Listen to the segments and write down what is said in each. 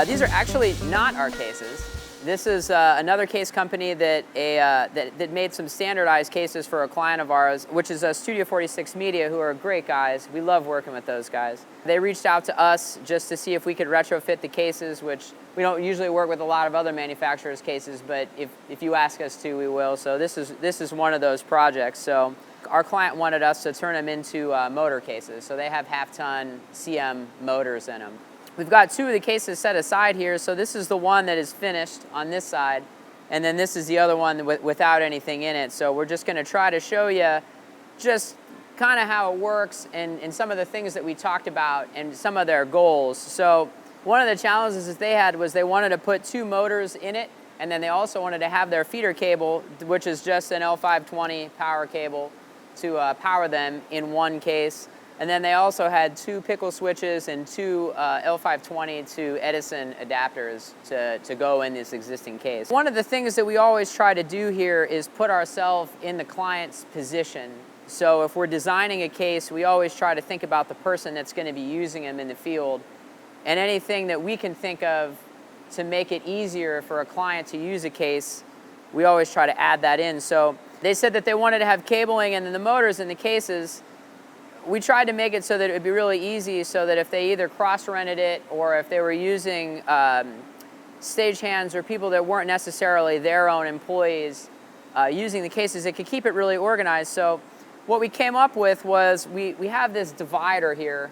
These are actually not our cases. This is another case company that made some standardized cases for a client of ours, which is Studio 46 Media, who are great guys. We love working with those guys. They reached out to us just to see if we could retrofit the cases, which we don't usually work with a lot of other manufacturers' cases, but if you ask us to, we will. So this is one of those projects. So our client wanted us to turn them into motor cases. So they have half-ton CM motors in them. We've got two of the cases set aside here, so this is the one that is finished on this side, and then this is the other one without anything in it. So we're just going to try to show you just kind of how it works and some of the things that we talked about and some of their goals. So one of the challenges that they had was they wanted to put two motors in it, and then they also wanted to have their feeder cable, which is just an L520 power cable, to power them in one case. And then they also had two pickle switches and two L520 to Edison adapters to go in this existing case. One of the things that we always try to do here is put ourselves in the client's position. So if we're designing a case, we always try to think about the person that's going to be using them in the field. And anything that we can think of to make it easier for a client to use a case, we always try to add that in. So they said that they wanted to have cabling and then the motors in the cases. We tried to make it so that it would be really easy, so that if they either cross-rented it or if they were using stagehands or people that weren't necessarily their own employees using the cases, it could keep it really organized. So what we came up with was we have this divider here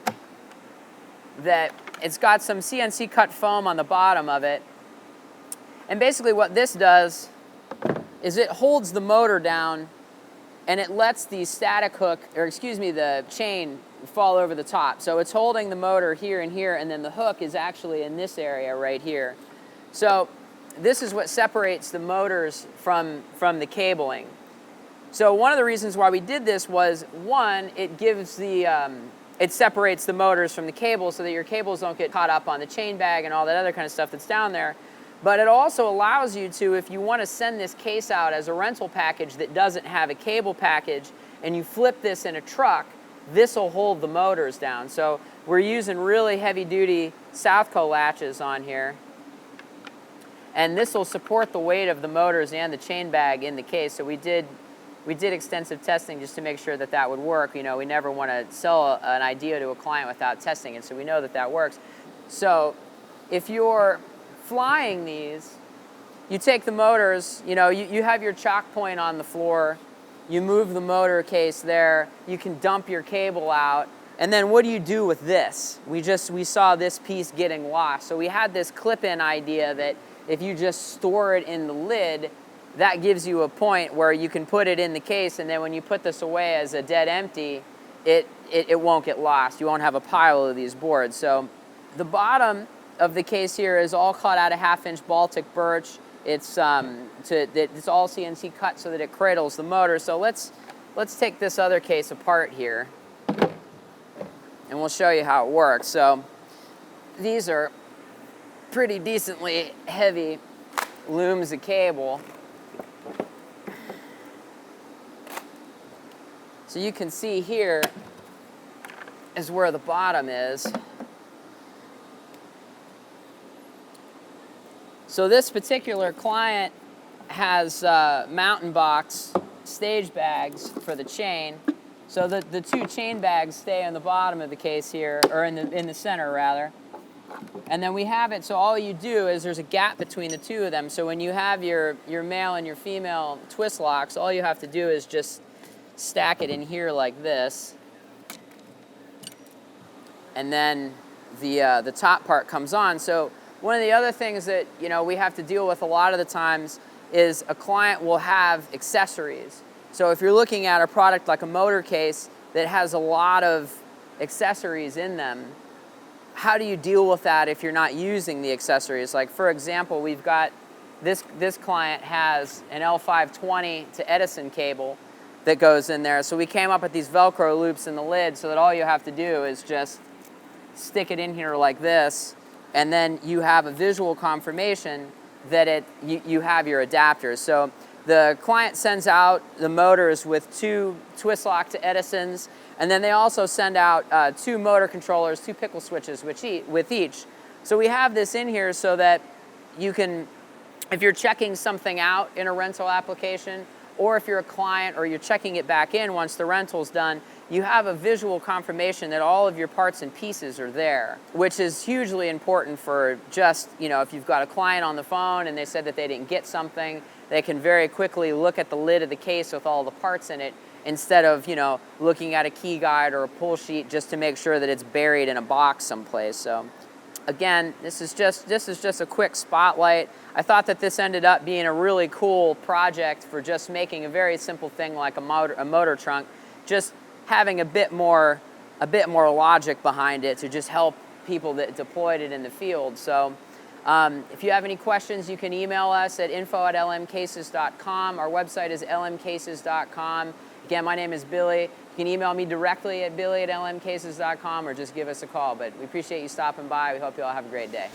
that it's got some CNC cut foam on the bottom of it. And basically what this does is it holds the motor down and it lets the static hook, or excuse me, the chain fall over the top. So it's holding the motor here and here, and then the hook is actually in this area right here. So this is what separates the motors from the cabling. So one of the reasons why we did this was, one, it gives it separates the motors from the cables so that your cables don't get caught up on the chain bag and all that other kind of stuff that's down there. But it also allows you to, if you want to send this case out as a rental package that doesn't have a cable package, and you flip this in a truck, this will hold the motors down. So we're using really heavy-duty Southco latches on here. And this will support the weight of the motors and the chain bag in the case. So we did extensive testing just to make sure that that would work. You know, we never want to sell an idea to a client without testing it, so we know that that works. So if you're flying these, you take the motors, you know, you have your chock point on the floor, you move the motor case there, you can dump your cable out, and then what do you do with this? We saw this piece getting lost. So we had this clip-in idea that if you just store it in the lid, that gives you a point where you can put it in the case, and then when you put this away as a dead empty, it won't get lost. You won't have a pile of these boards. So the bottom of the case here is all cut out of 1/2-inch Baltic birch. It's all CNC cut so that it cradles the motor. So let's take this other case apart here, and we'll show you how it works. So these are pretty decently heavy looms of cable. So you can see here is where the bottom is. So this particular client has mountain box stage bags for the chain. So the two chain bags stay on the bottom of the case here, or in the center rather. And then we have it, so all you do is there's a gap between the two of them. So when you have your male and your female twist locks, all you have to do is just stack it in here like this. And then the top part comes on. So one of the other things that, you know, we have to deal with a lot of the times is a client will have accessories. So if you're looking at a product like a motor case that has a lot of accessories in them, how do you deal with that if you're not using the accessories? Like, for example, we've got this client has an L520 to Edison cable that goes in there. So we came up with these Velcro loops in the lid so that all you have to do is just stick it in here like this, and then you have a visual confirmation that you have your adapters. So the client sends out the motors with two twist lock to Edisons, and then they also send out two motor controllers, two pickle switches with each. So we have this in here so that you can, if you're checking something out in a rental application, or if you're a client or you're checking it back in once the rental's done, you have a visual confirmation that all of your parts and pieces are there, which is hugely important for just, if you've got a client on the phone and they said that they didn't get something, they can very quickly look at the lid of the case with all the parts in it instead of, looking at a key guide or a pull sheet just to make sure that it's buried in a box someplace. So again, this is just a quick spotlight. I thought that this ended up being a really cool project for just making a very simple thing like a motor trunk, just having a bit more logic behind it to just help people that deployed it in the field. So if you have any questions, you can email us at info@lmcases.com. Our website is lmcases.com. Again, my name is Billy. You can email me directly at billy@lmcases.com or just give us a call. But we appreciate you stopping by. We hope you all have a great day.